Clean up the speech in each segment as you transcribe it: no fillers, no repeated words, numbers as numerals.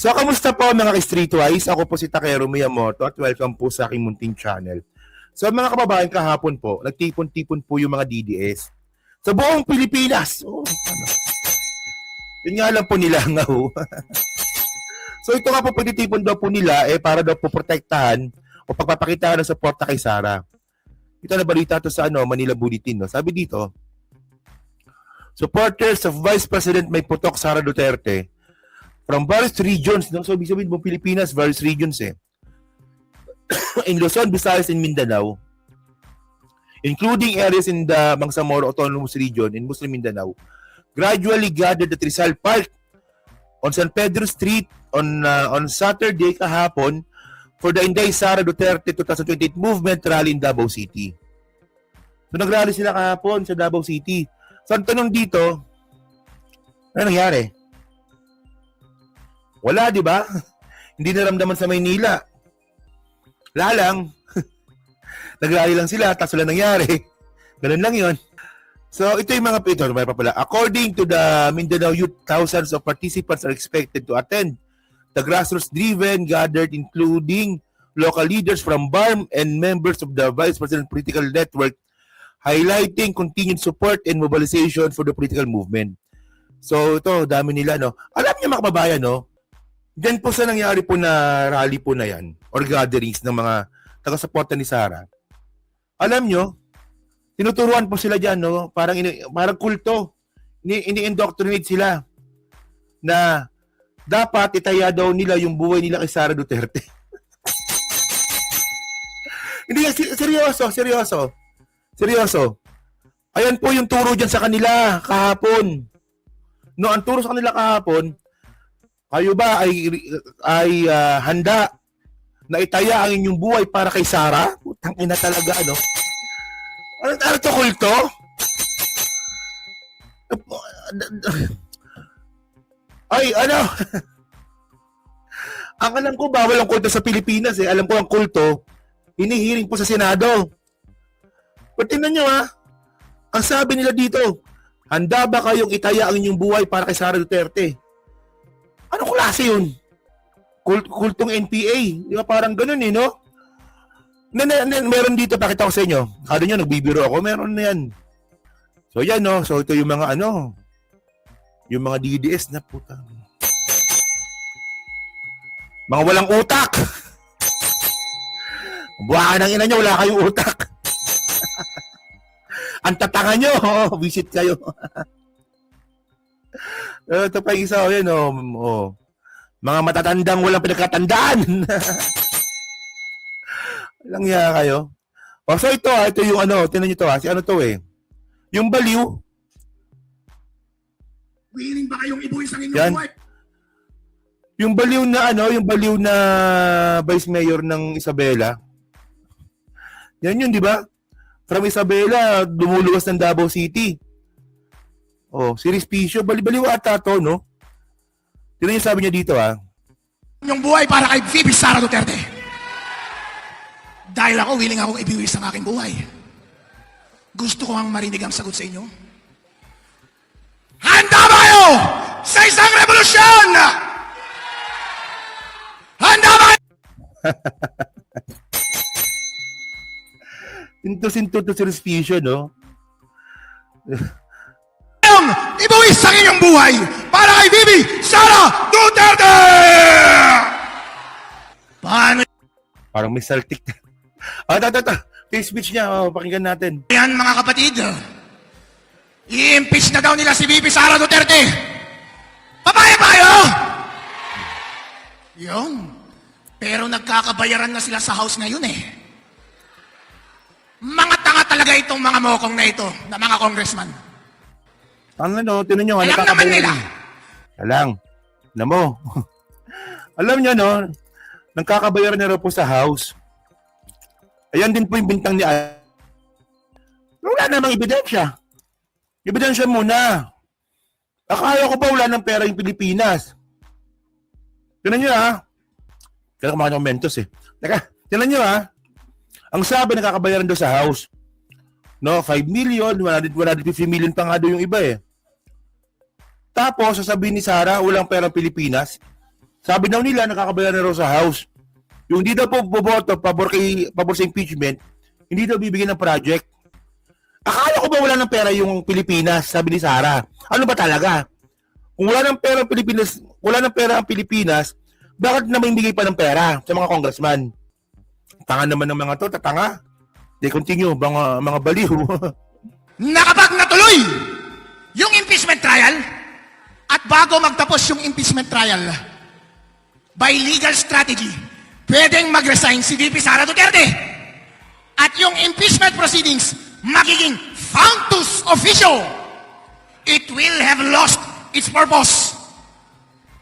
So, kamusta po mga ka-Streetwise? Ako po si Takero Miyamoto at welcome po sa aking munting channel. So, mga kababayan, kahapon po, nagtipon-tipon po yung mga DDS sa buong Pilipinas. Oh, ano? Yun nga lang po nila nga ho. So, ito nga po pagtitipon daw po nila para daw po protektahan o pagpapakitaan ng suporta kay Sara. Ito na balita to sa Manila Bulletin. No? Sabi dito, supporters of Vice President May Putok Sara Duterte from various regions, no? So, ibig sabihin mo, Pilipinas, various regions in Luzon, Visayas, and Mindanao, including areas in the Bangsamoro Autonomous Region in Muslim Mindanao, gradually gathered at Rizal Park on San Pedro Street on Saturday kahapon for the Inday Sara Duterte 2028 movement rally in Davao City. So, nagrally sila kahapon sa Davao City. So, ang tanong dito, ano nangyari? Wala, di ba? Hindi naramdaman sa Maynila. Wala lang. Nagrally lang sila, tapos wala nangyari. Ganun lang yon. So, ito yung mga ito, may papala. According to the Mindanao Youth, thousands of participants are expected to attend the grassroots-driven gathered, including local leaders from BARM and members of the Vice President Political Network, highlighting continued support and mobilization for the political movement. So, ito, dami nila, no? Alam niyo mga kababayan, no? Diyan po sa nangyari po na rally po na yan or gatherings ng mga taga-suporta ni Sara. Alam nyo, tinuturuan po sila dyan, no? Parang kulto. Ini-indoctrinate sila na dapat itaya daw nila yung buhay nila kay Sara Duterte. Hindi, seryoso. Ayan po yung turo dyan sa kanila kahapon. No, ang turo sa kanila kahapon, kayo ba ay handa na itaya ang inyong buhay para kay Sara? Putang ina talaga, ano? Ano to, kulto? Ay, ano? Ang alam ko, bawal ang kulto sa Pilipinas eh. Alam ko ang kulto, hinihiring po sa Senado. But tingnan nyo ang sabi nila dito, handa ba kayong itaya ang inyong buhay para kay Sara Duterte? Ano klase yun? Kultong NPA. Di ba parang ganun no? Meron dito, pakita ko sa inyo. Kado nyo, nagbibiro ako, meron na yan. So yan no, so ito yung mga yung mga DDS na puta. Mga walang utak. Buwakan ng ina nyo, wala kayong utak. Ang tatanga nyo, visit kayo. Ito pa isa, yan mga matatandang walang pinagkatandaan. Walang iya kayo. So ito yung tingnan nyo to si ano to yung baliw. Willing ba kayong ibuwis ang inyong buhay? Yung baliw na Vice Mayor ng Isabela. Yan yun, di ba? From Isabela, lumuluwas ng Davao City. Si Respicio, baliw ata to, no? Tignan niyo sabi niya dito, Yung buhay para kay VP Sara Duterte. Dahil ako, willing akong ibiwis ang aking buhay. Gusto ko ang marinig ang sagot sa inyo. Handa ba kayo sa isang revolusyon? Handa ba kayo? Sinto to si Respicio, no? Ibuwis ang inyong buhay para kay Bibi Sara Duterte! Paano Parang may saltik. Ito. Yung speech niya, pakinggan natin. yan mga kapatid? I-impeach na daw nila si Bibi Sara Duterte. Papaya ba kayo? Yun. Pero nagkakabayaran na sila sa house ngayon Mga tanga talaga itong mga mokong na ito, na mga congressman. Tinan nyo, Alam naman nila. Alam mo. Alam nyo, nagkakabayaran na raw po sa house. Ayan din po yung bintang ni wala namang ebidensya. Ebidensya muna. Akala ko ba wala ng pera yung Pilipinas? Tinan nyo Kaya kumain ng Mentos Tinan nyo ang sabi nakakabayaran daw sa house. No, 5 million, 150 million pa nga daw yung iba Tapos, sasabihin ni Sara, walang perang Pilipinas. Sabi daw nila, nakakabayan na raw sa House. Yung hindi daw po boboto pabor sa impeachment, hindi daw bibigyan ng project. Akala ko ba wala ng pera yung Pilipinas, sabi ni Sara. Ano ba talaga? Kung wala ng pera ang Pilipinas, bakit naman bigay pa ng pera sa mga congressman? Tanga naman ng mga to, tatanga. They continue, mga baliw. Na kapag natuloy yung impeachment trial, at bago magtapos yung impeachment trial, by legal strategy, pwedeng mag-resign si VP Sara Duterte. At yung impeachment proceedings magiging fountus officio. It will have lost its purpose.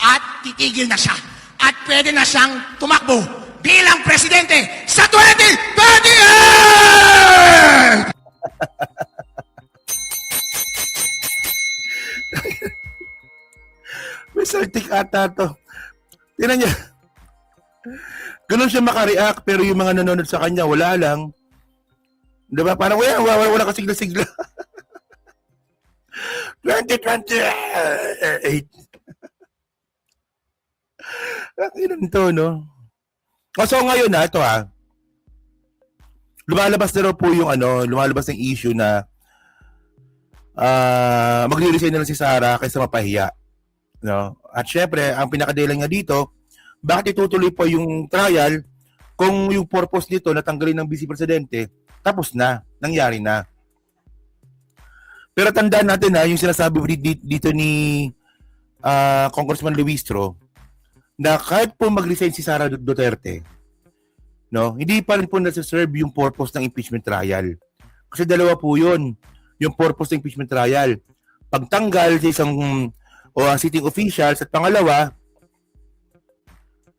At titigil na siya. At pwede na siyang tumakbo bilang presidente sa 2028! May saltik ata to. Tingnan niya. Ganun siya makareact, pero yung mga nanonood sa kanya, wala lang. Diba? Parang wala kasigla-sigla. 2028. Ilan to, no? So ngayon ito lumalabas na raw po yung lumalabas ng issue na magre-resign na lang si Sara kaysa mapahiya. No? At syempre, ang pinakadahilan nga dito, bakit itutuloy po yung trial kung yung purpose nito na tanggalin ng vice presidente, tapos na, nangyari na. Pero tandaan natin yung sinasabi dito ni Congressman Luistro, na kahit po mag-resign si Sara Duterte, no, hindi pa rin po nasa-serve yung purpose ng impeachment trial. Kasi dalawa po yun, yung purpose ng impeachment trial. Pagtanggal sa isang sitting officials, at pangalawa,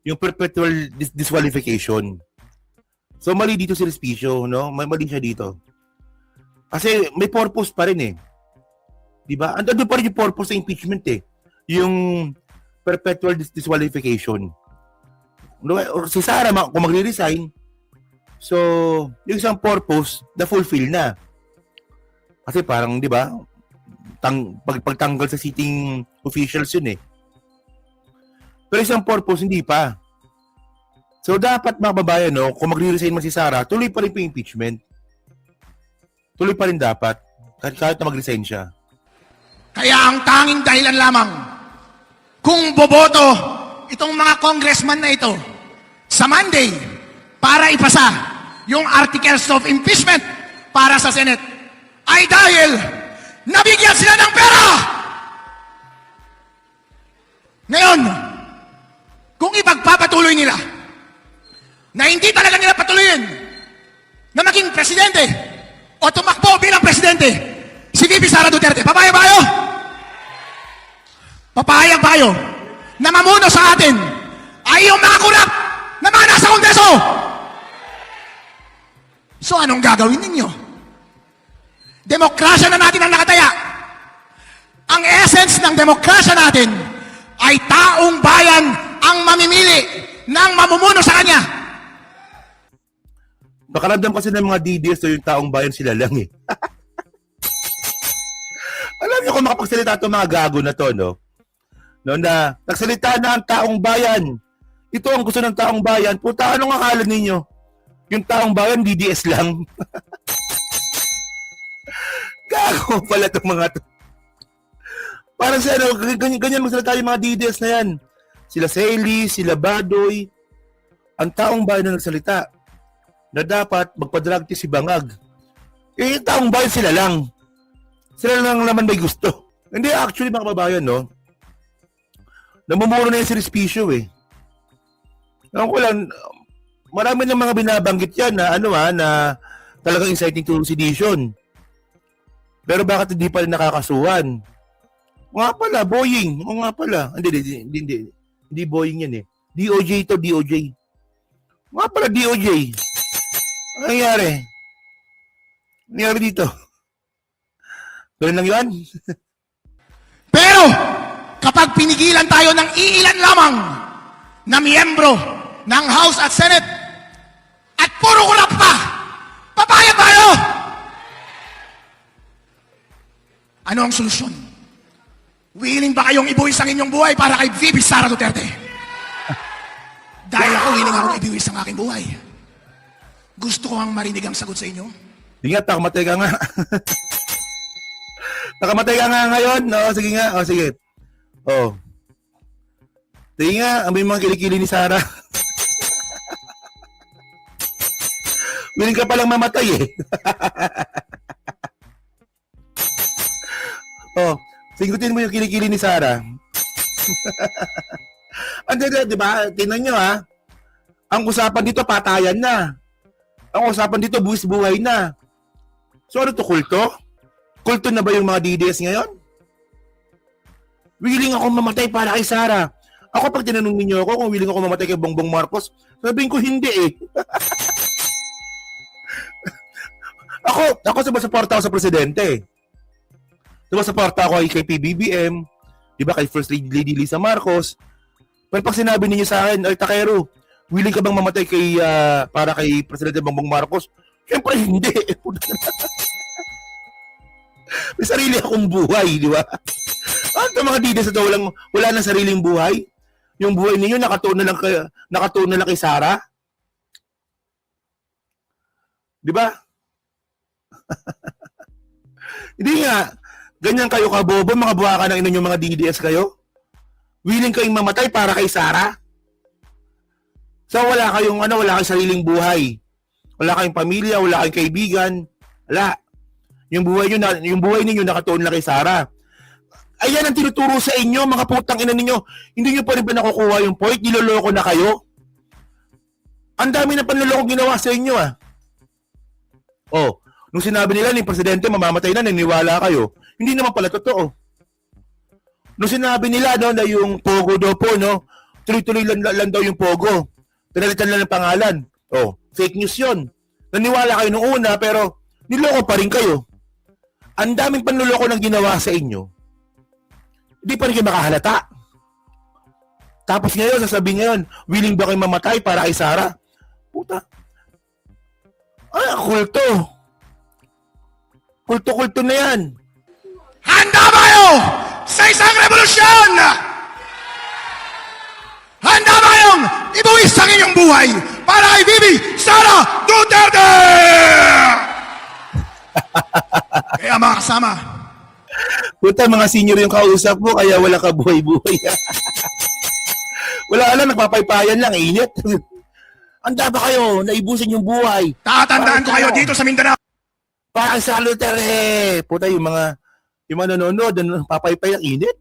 yung perpetual disqualification. So mali dito si Respicio, no? Mali siya dito. Kasi may purpose pa rin 'Di ba? Andun pa rin yung purpose ng impeachment Yung perpetual disqualification. Si Sara kung magre-resign, so yung isang purpose na fulfill na. Kasi parang 'di ba? Pagtanggal sa sitting officials yun Pero isang purpose, hindi pa. So, dapat mga babayan, kung magre-resign man si Sara, tuloy pa rin po yung impeachment. Tuloy pa rin dapat. Kahit na mag-resign siya. Kaya ang tanging dahilan lamang kung boboto itong mga congressman na ito sa Monday para ipasa yung articles of impeachment para sa Senate ay dahil nabigyan sila ng pera! Ngayon, kung ipagpapatuloy nila na hindi talaga nila patuloyin na maging presidente o tumakbo bilang presidente si VP Sara Duterte, papayag ba kayo? Papayag ba kayo na mamuno sa atin ay yung mga kurap na mga nasa Kongreso? So anong gagawin ninyo? Demokrasya na natin ang nakataya. Ang essence ng demokrasya natin ay taong bayan ang mamimili ng mamumuno sa kanya. Pakaramdam kasi ng mga DDS yung taong bayan sila lang Alam niyo kung makapagsalita itong mga gago na to, no? Na nagsalita na ang taong bayan. Ito ang gusto ng taong bayan. Puta, anong akala ninyo? Yung taong bayan, DDS lang. Gago pala itong mga to. Parang siya, ganyan magsalita yung mga DDS na yan. Sila Sely, sila Badoy, ang taong bayan na nagsalita na dapat magpa-drug test si Bangag. Yung taong bayan sila lang. Sila lang naman may gusto. Hindi, actually mga kababayan, namumuro na yung si Respicio Alam ko lang, marami ng mga binabanggit yan na na talagang inciting to sedition. Pero bakit hindi pa rin nakakasuhan? Nga pala, Boeing. O nga pala. Hindi Boeing yan DOJ to, DOJ. Nga pala, DOJ. Ano nangyari? Nangyari dito? Ganun lang yun? Pero, kapag pinigilan tayo ng iilan lamang na miyembro ng House at Senate at puro kurap pa, papayag tayo! Ano ang solusyon? Willing ba kayong ibuwis ang inyong buhay para kay VP Sara Duterte? willing akong ibiwis ang aking buhay. Gusto ko ang marinig ang sagot sa inyo. Di nga, nakamatay ka nga. Nakamatay ka nga ngayon. No, sige nga. O, sige. O. Sige nga, amoy mga kilikili ni Sarah. Willing ka palang mamatay eh. Oh, sigutin mo yung kilikili ni Sarah. Di ba? Tingnan nyo ha. Ang usapan dito, patayan na. Ang usapan dito, buwis buhay na. So ano to, kulto? Kulto na ba yung mga DDS ngayon? Willing ako mamatay para kay Sarah. Ako pag tinanong ninyo ako kung willing ako mamatay kay Bongbong Marcos, sabihin ko hindi eh. Ako sumusuporta ako sa presidente. Sumusuporta ako kay PBBM, di ba, kay First Lady Lisa Marcos. Pero pag sinabi ninyo sa akin, ay Takero, willing ka bang mamatay para kay Presidente Bongbong Marcos? Siyempre hindi. May sarili akong buhay, di ba? Ang mga DDS ito, wala nang sariling buhay. Yung buhay ninyo nakatuon na lang kay Sarah. Di ba? Hindi nga. Ganyan kayo kabobo, mga buwaka ng inyong mga DDS kayo. Willing kayong mamatay para kay Sarah. So wala kayong sariling buhay. Wala kayong pamilya, wala kayong kaibigan. Wala. Yung buhay ninyo nakatuon lang kay Sarah. Ayan ang tinuturo sa inyo, mga putang ina ninyo. Hindi nyo pa rin ba nakukuha yung point? Niloloko na kayo. Ang dami na panloloko ginawa sa inyo ah. Oh, nung sinabi nila ni Presidente mamamatay na, naniwala kayo. Hindi naman pala totoo. Nung sinabi nila na yung Pogo daw po, tuloy-tuloy lang daw yung Pogo. Pinalitan lang ng pangalan. Oh, fake news yun. Naniwala kayo nung una, pero niloko pa rin kayo. Ang daming panloloko nang ginawa sa inyo. Hindi pa rin kayo makahalata. Tapos ngayon, sasabihin ngayon, willing ba kayo mamatay para kay Sarah? Puta. Ay, kulto. Kulto-kulto na yan. Handa ba kayo sa isang revolusyon? Handa ba kayong ibuwis ang inyong buhay para kay Bibi Sara Duterte? Kaya mga kasama, Puta, mga senior yung kausap mo, kaya wala ka buhay-buhay. Wala lang, nagpapaypayan lang, init. Handa ba kayo, naibusin yung buhay? tatandaan ko kayo dito sa Mindanao. Para sa Duterte. Puta, yung mga nanonood, papaypay ang init.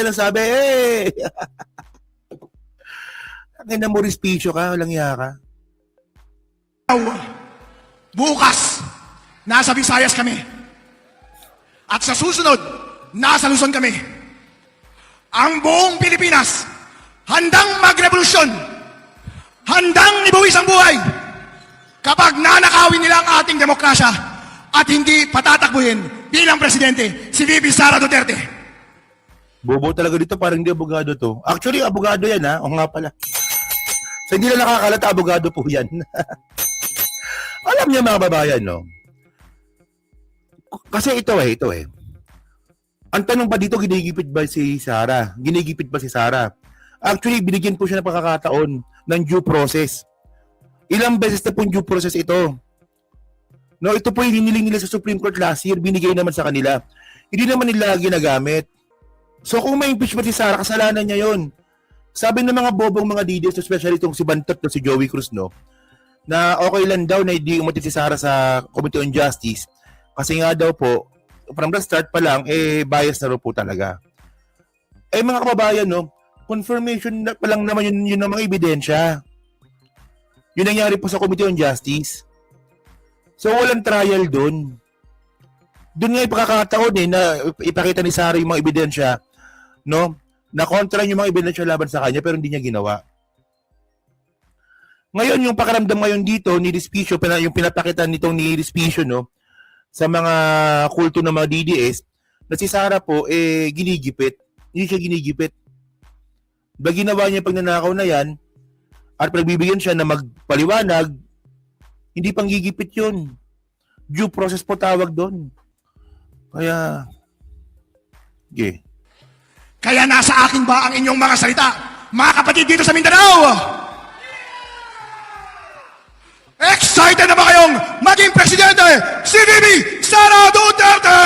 Ano sabi? Ang ina mo, respisyo ka, walang iya ka. Bukas, nasa Visayas kami. At sa susunod, nasa Luzon kami. Ang buong Pilipinas, handang magrevolusyon, handang ibuwis ang buhay kapag nanakawin nila ang ating demokrasya at hindi patatakbuhin bilang presidente si Bibi Sara Duterte. Bobo talaga dito, parang hindi abogado to. Actually, abogado yan ha. O nga pala. So, hindi na nakakalata, abogado po yan. Alam niyo mga babayan, no? Kasi ito eh. Ang tanong ba dito, ginigipit ba si Sarah? Ginigipit ba si Sarah? Actually, binigyan po siya ng pagkakataon ng due process. Ilang beses na po due process ito. No, ito po yung hiniling nila sa Supreme Court last year, binigay naman sa kanila. Hindi naman nila ginagamit. So kung may impeachment si Sarah, kasalanan niya yon. Sabi ng mga bobong mga DDS, especially itong si Bantot na si Joey Cruz, no, na okay lang daw na hindi umatit si Sarah sa Committee on Justice. Kasi nga daw po, from the start pa lang, bias na rin po talaga. Mga kababayan, no, confirmation na pa lang naman yun ng mga ebidensya. Yun nangyari po sa Committee on Justice. So, walang trial dun. Dun nga ipakakataon na ipakita ni Sarah yung mga ebidensya, no, na kontra yung mga ebidensya laban sa kanya, pero hindi niya ginawa. Ngayon, yung pakiramdam ngayon dito, ni Respicio, yung pinapakita nitong ni Respicio, no, sa mga kulto ng mga DDS, na si Sarah po, ginigipit. Hindi siya ginigipit. Ba ginawa niya pag nanakaw na yan, at pagbibigyan siya na magpaliwanag, hindi pang gigipit yun. Due process po tawag doon. Kaya, Kaya nasa akin ba ang inyong mga salita Mga kapatid dito sa Mindanao, excited na ba kayong maging presidente si Bibi Sara Duterte?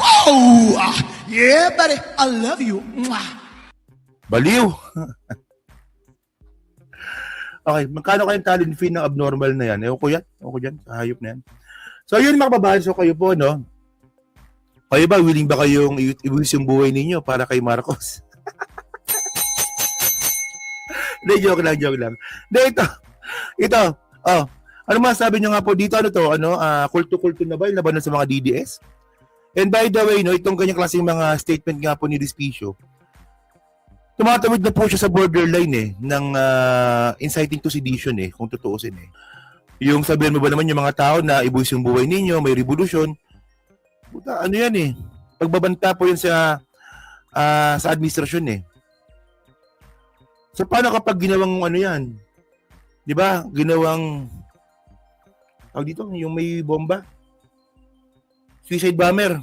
Wow! Yeah, buddy. I love you. Mwah. Baliw. Okay, magkano kayong talent fee ng abnormal na yan? Ewan ko yan. Ewan ko dyan. Hayop na yan. So, yun mga kababayan. So, kayo po, no? Kayo ba, willing ba kayong ibuhis yung buhay ninyo para kay Marcos? Hindi, joke lang. Hindi, ito. Oh, ano masasabi nyo nga po dito? Ano to? Kulto-kulto na ba? Yung labanan sa mga DDS? And by the way, no, itong kanyang klaseng mga statement nga po ni Despicio, tumatawid na po siya sa borderline ng inciting to sedition kung tutuusin Yung sabihin mo ba naman yung mga tao na ibuhis yung buhay ninyo, may revolusyon, puta, ano yan pagbabanta po yan sa administrasyon So paano kapag ginawang ano yan? 'Di ba? Ginawang dito yung may bomba. Suicide bomber.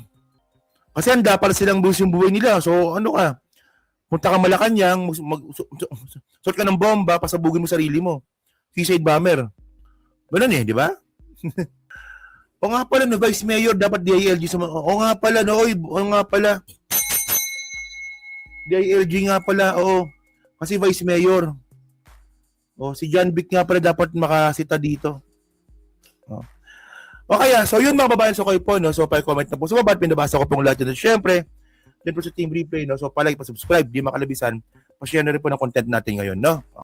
Kasi handa para silang buhis yung buhay nila. So ano ka? Punta ka Malacanang, suot ka ng bomba, pasabugin mo sarili mo. Suicide bomber. Ganun di ba? O nga pala, no, Vice Mayor, dapat DILG sa mga... O nga pala, no, o nga pala. DILG nga pala, oo. Kasi Vice Mayor. O, si John Vic nga pala dapat makasita dito. O kaya, so yun mga babayan, so kayo po, no, so pa-comment na po. So, babat, pinabasa ko pong lahat yun. Siyempre, dyan po sa Team Replay, no, so palike, pa-subscribe, di makalabisan. Pa-share na rin po ng content natin ngayon, no?